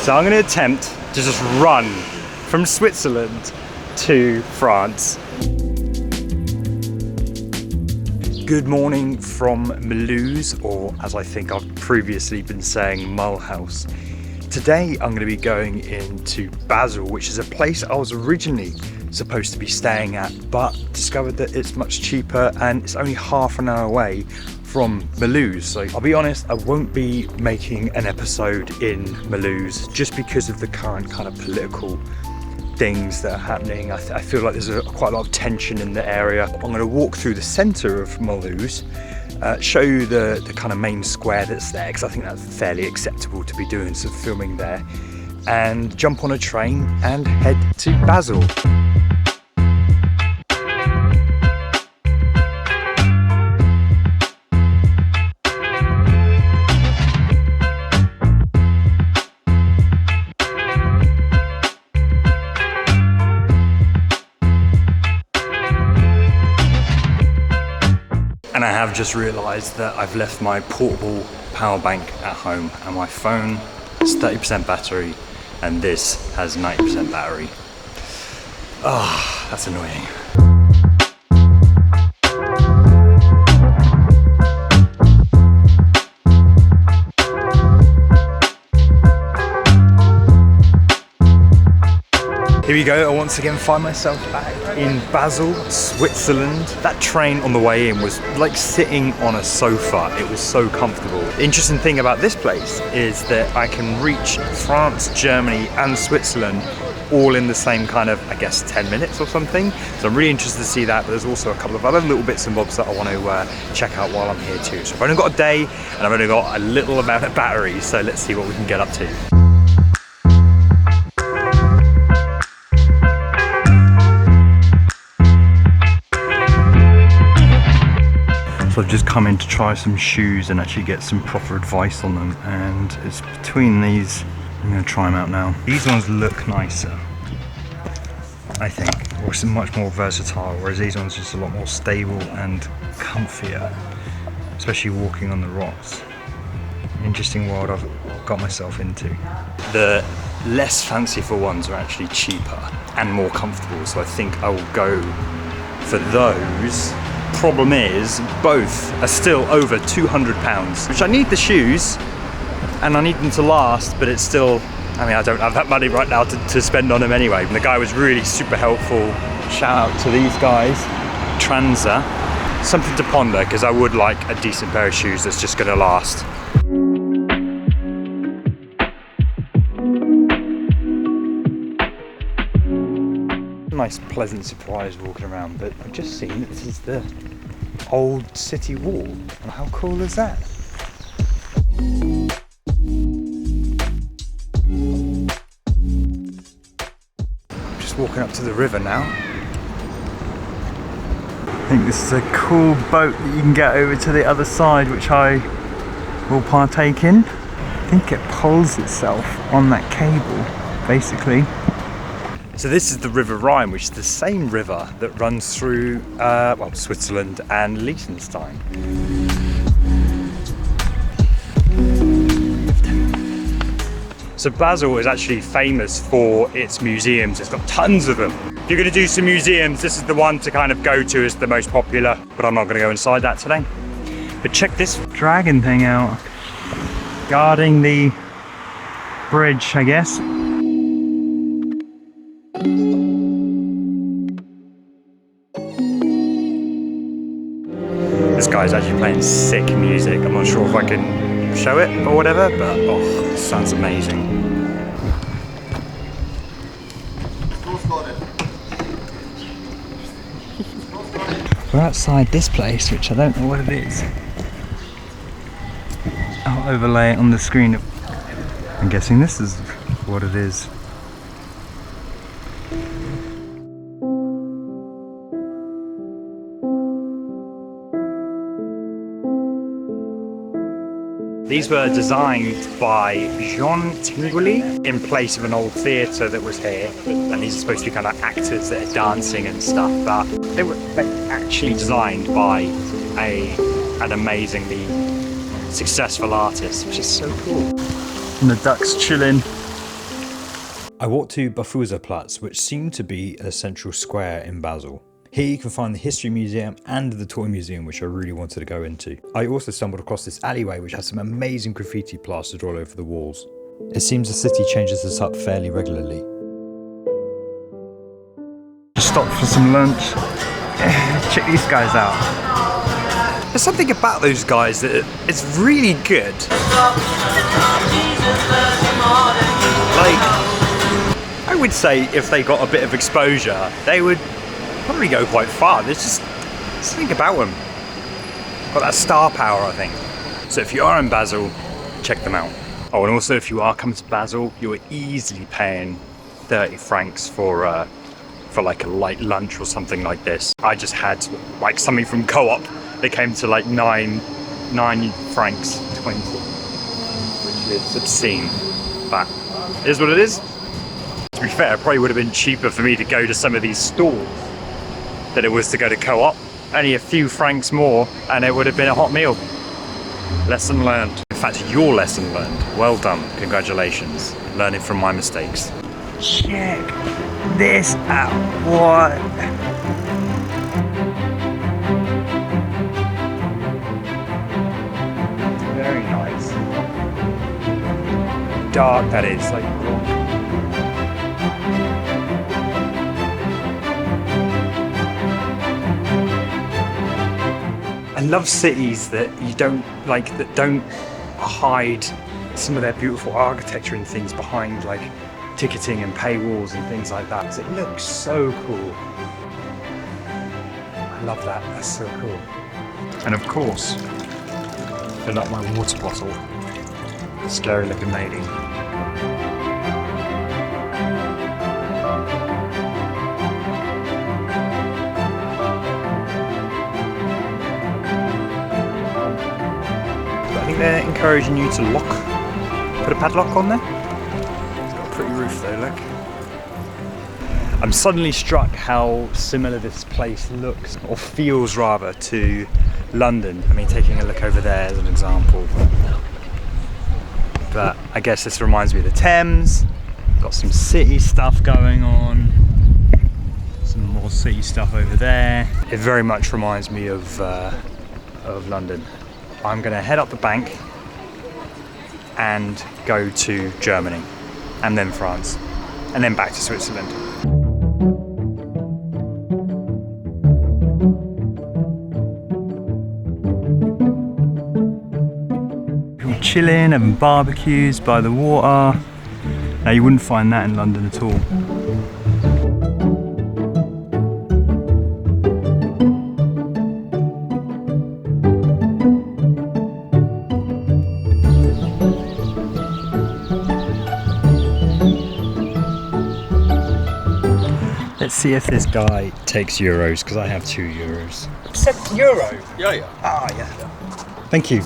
So I'm going to attempt to just run from Switzerland to France. Good morning from Mulhouse, or as I think I've previously been saying, Mulhouse. Today I'm going to be going into Basel, which is a place I was originally supposed to be staying at, but discovered that it's much cheaper and it's only half an hour away from Mulhouse. So I'll be honest, I won't be making an episode in Mulhouse just because of the current kind of political things that are happening. I feel like there's quite a lot of tension in the area. I'm going to walk through the centre of Mulhouse, show you the kind of main square that's there, because I think that's fairly acceptable to be doing some filming there, and jump on a train and head to Basel. And I have just realised that I've left my portable power bank at home, and my phone has 30% battery and this has 90% battery. Ah, that's annoying. Here we go, I once again find myself back in Basel, Switzerland. That train on the way in was like sitting on a sofa. It was so comfortable. The interesting thing about this place is that I can reach France, Germany and Switzerland all in the same kind of, I guess, 10 minutes or something. So I'm really interested to see that, but there's also a couple of other little bits and bobs that I want to check out while I'm here too. So I've only got a day and I've only got a little amount of battery, so let's see what we can get up to. I've just come in to try some shoes and actually get some proper advice on them, and it's between these. I'm going to try them out now. These ones look nicer, I think, or some much more versatile, whereas these ones are just a lot more stable and comfier, especially walking on the rocks. Interesting world I've got myself into. The less fanciful ones are actually cheaper and more comfortable, so I think I will go for those. Problem is, both are still over £200, which I need the shoes and I need them to last, but it's still, I mean, I don't have that money right now to spend on them anyway. And the guy was really super helpful. Shout out to these guys. Transa. Something to ponder, because I would like a decent pair of shoes that's just going to last. Nice pleasant surprise walking around, but I've just seen that this is the old city wall, and how cool is that? Just walking up to the river now. I think this is a cool boat that you can get over to the other side, which I will partake in. I think it pulls itself on that cable, basically. So this is the River Rhine, which is the same river that runs through well, Switzerland and Liechtenstein. So Basel is actually famous for its museums. It's got tons of them. If you're going to do some museums, this is the one to kind of go to as the most popular, but I'm not going to go inside that today. But check this dragon thing out, guarding the bridge, I guess. This guy's actually playing sick music. I'm not sure if I can show it or whatever, but oh, it sounds amazing. We're outside this place, which I don't know what it is. I'll overlay it on the screen. I'm guessing this is what it is. These were designed by Jean Tinguely in place of an old theatre that was here, and these are supposed to be kind of actors that are dancing and stuff, but they were actually designed by an amazingly successful artist, which is so cool. And the ducks chilling I walked to Barfüsserplatz, which seemed to be a central square in Basel. Here you can find the History Museum and the Toy Museum, which I really wanted to go into. I also stumbled across this alleyway which has some amazing graffiti plastered all over the walls. It seems the city changes this up fairly regularly. Just stopped for some lunch. Check these guys out. There's something about those guys that it's really good. Like, I would say if they got a bit of exposure, they would probably go quite far. There's just something about them. Got that star power, I think. So if you are in Basel, check them out. Oh, and also if you are coming to Basel, you're easily paying 30 francs for like a light lunch or something like this. I just had like something from Co-op. They came to like 9 francs 20, which is obscene, but it is what it is. To be fair, it probably would have been cheaper for me to go to some of these stalls than it was to go to Co-op. Only a few francs more and it would have been a hot meal. Lesson learned. In fact, your lesson learned. Well done, congratulations. Learning from my mistakes. Check this out, what? Very nice. Dark that is, like. I love cities that you don't like, that don't hide some of their beautiful architecture and things behind like ticketing and paywalls and things like that. So it looks so cool. I love that. That's so cool. And of course, fill up my water bottle. Scary looking lady. I think they're encouraging you to put a padlock on there. It's got a pretty roof though, look. I'm suddenly struck how similar this place looks, or feels rather, to London. I mean, taking a look over there as an example. But I guess this reminds me of the Thames. Got some city stuff going on. Some more city stuff over there. It very much reminds me of London. I'm gonna head up the bank and go to Germany, and then France, and then back to Switzerland. People chilling, having barbecues by the water. Now you wouldn't find that in London at all. Let's see if this guy takes euros, because I have €2. Except euro? Ja, ja. Ah, yeah. Thank you.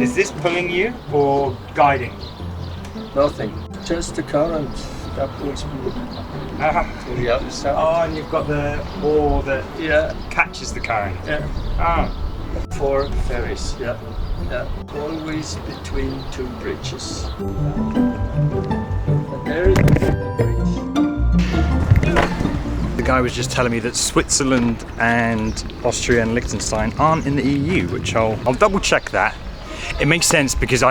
Is this pulling you or guiding? Nothing. Just the current that pulls me to the other side. Oh, and you've got the oar that catches the current. Yeah. Ah. 4 ferries, yeah. Yeah. Always between 2 bridges. And there is the bridge. The guy was just telling me that Switzerland and Austria and Liechtenstein aren't in the EU, which I'll double check that. It makes sense because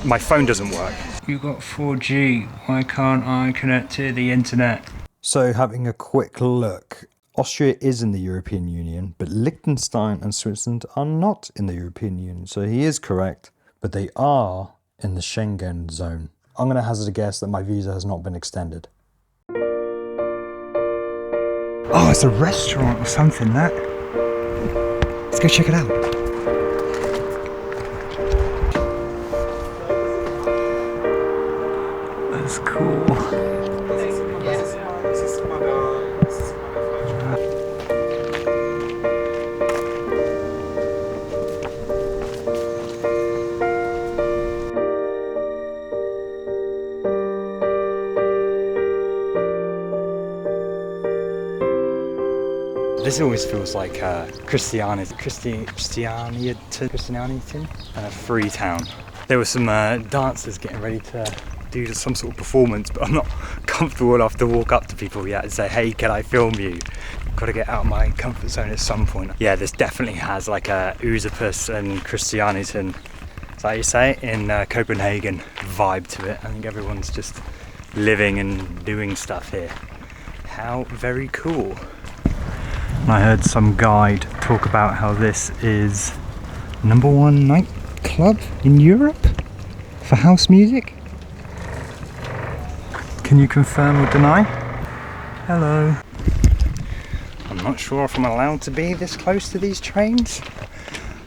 my phone doesn't work. You got 4G, why can't I connect to the internet? So having a quick look, Austria is in the European Union, but Liechtenstein and Switzerland are not in the European Union. So he is correct, but they are in the Schengen zone. I'm going to hazard a guess that my visa has not been extended. Oh, it's a restaurant or something, that. Let's go check it out. That's cool. This always feels like Christianian and a free town. There were some dancers getting ready to do some sort of performance, but I'm not comfortable enough to walk up to people yet and say, hey, can I film you? Got to get out of my comfort zone at some point. Yeah, this definitely has like a Užupis and Christianian, is that how you say it, in Copenhagen vibe to it. I think everyone's just living and doing stuff here. How very cool. I heard some guide talk about how this is #1 nightclub in Europe for house music. Can you confirm or deny? Hello. I'm not sure if I'm allowed to be this close to these trains.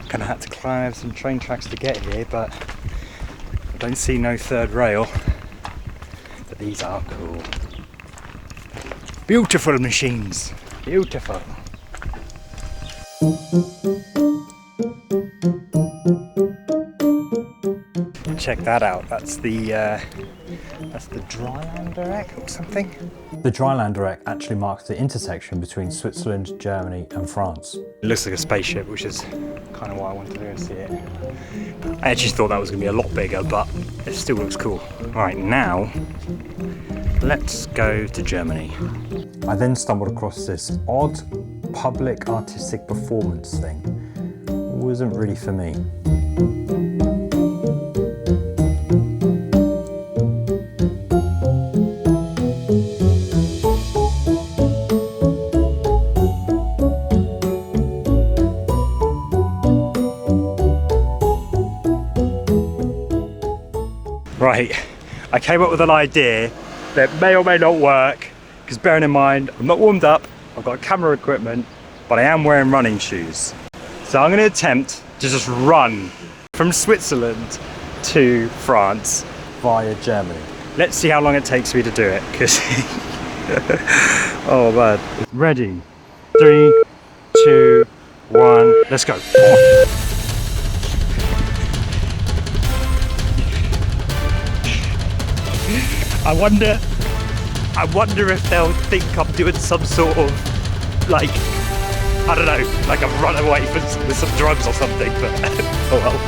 Kind of had to climb some train tracks to get here, but I don't see no third rail. But these are cool. Beautiful machines. Beautiful. Check that out. That's the Dreiländereck or something. The Dreiländereck actually marks the intersection between Switzerland, Germany, and France. It looks like a spaceship, which is kind of why I wanted to go and see it. I actually thought that was going to be a lot bigger, but it still looks cool. All right, now let's go to Germany. I then stumbled across this odd public artistic performance thing. It wasn't really for me. Right, I came up with an idea that may or may not work, because bearing in mind, I'm not warmed up, I've got camera equipment, but I am wearing running shoes. So I'm going to attempt to just run from Switzerland to France via Germany. Let's see how long it takes me to do it, because oh man. Ready, 3, 2, 1, let's go. I wonder if they'll think I'm doing some sort of, like, I don't know, like I've run away with some drugs or something, but oh well.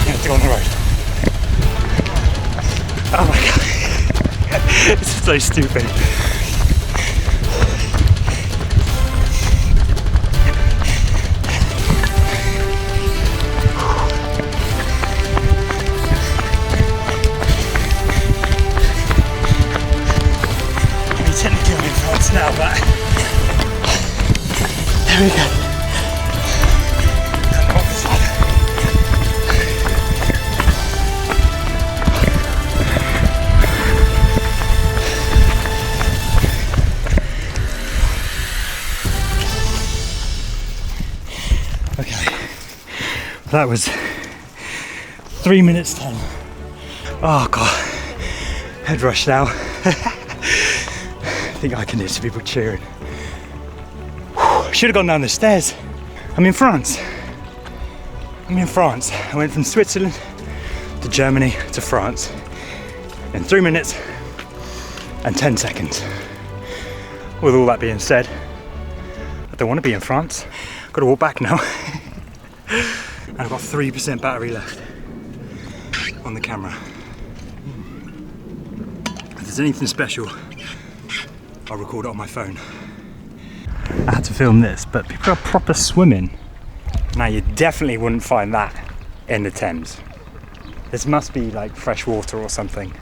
Yeah, to go on the road. Oh my god. This is so stupid. I'm technically in France now, but there we go. That was 3 minutes 10. Oh god, head rush now. I think I can hear some people cheering. I should have gone down the stairs. I'm in France. I went from Switzerland to Germany to France in 3 minutes and 10 seconds. With all that being said, I don't want to be in France. I've got to walk back now. And I've got 3% battery left on the camera. If there's anything special, I'll record it on my phone. I had to film this, but people are proper swimming. Now you definitely wouldn't find that in the Thames. This must be like fresh water or something.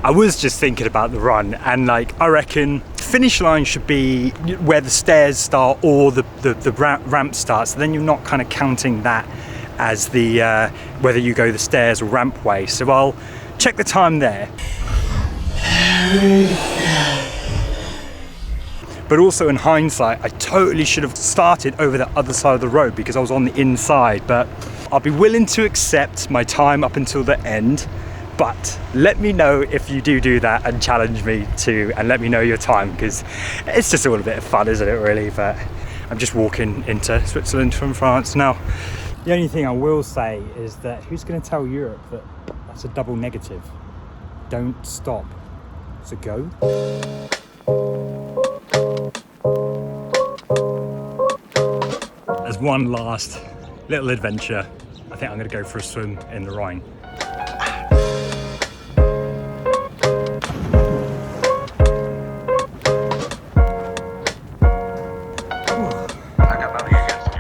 I was just thinking about the run, and like I reckon the finish line should be where the stairs start or the ramp starts. So then you're not kind of counting that as the whether you go the stairs or ramp way. So I'll check the time there. But also in hindsight, I totally should have started over the other side of the road because I was on the inside. But I'll be willing to accept my time up until the end. But let me know if you do that and challenge me to, and let me know your time, because it's just all a bit of fun, isn't it, really? But I'm just walking into Switzerland from France now. The only thing I will say is that who's going to tell Europe that that's a double negative? Don't stop. So go. As one last little adventure, I think I'm going to go for a swim in the Rhine.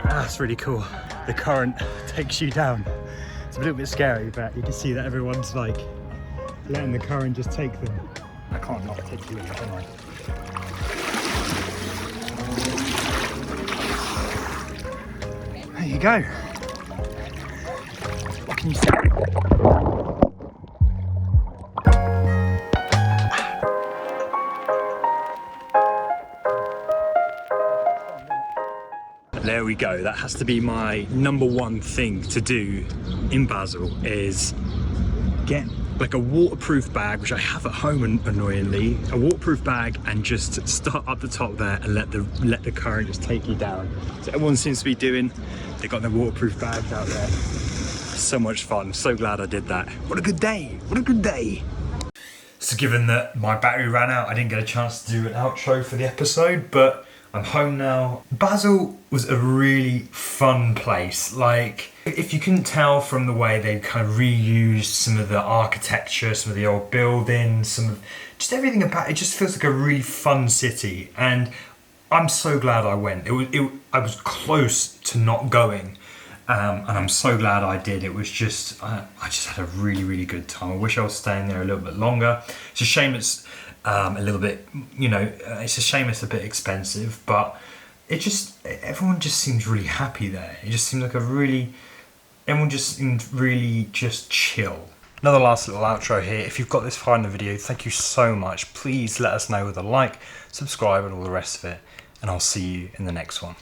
That's really cool. The current takes you down. It's a little bit scary, but you can see that everyone's like letting the current just take them. I can't not take you in, can I? There you go. What can you say? There we go. That has to be my number one thing to do in Basel, is get like a waterproof bag, which I have at home annoyingly, a waterproof bag, and just start up the top there and let the current just take you down. So everyone seems to be doing, they got their waterproof bags out there. So much fun. So glad I did that. What a good day. What a good day. So given that my battery ran out, I didn't get a chance to do an outro for the episode, but I'm home now. Basel was a really fun place. Like, if you couldn't tell from the way they kind of reused some of the architecture, some of the old buildings, some of just everything about it, just feels like a really fun city. And I'm so glad I went. I was close to not going, and I'm so glad I did. It was just, I just had a really, really good time. I wish I was staying there a little bit longer. It's a shame it's a little bit, you know, it's a shame it's a bit expensive, but everyone just seems really happy there. It just seems like everyone just seemed really just chill. Another last little outro here. If you've got this far in the video, thank you so much. Please let us know with a like, subscribe, and all the rest of it, and I'll see you in the next one.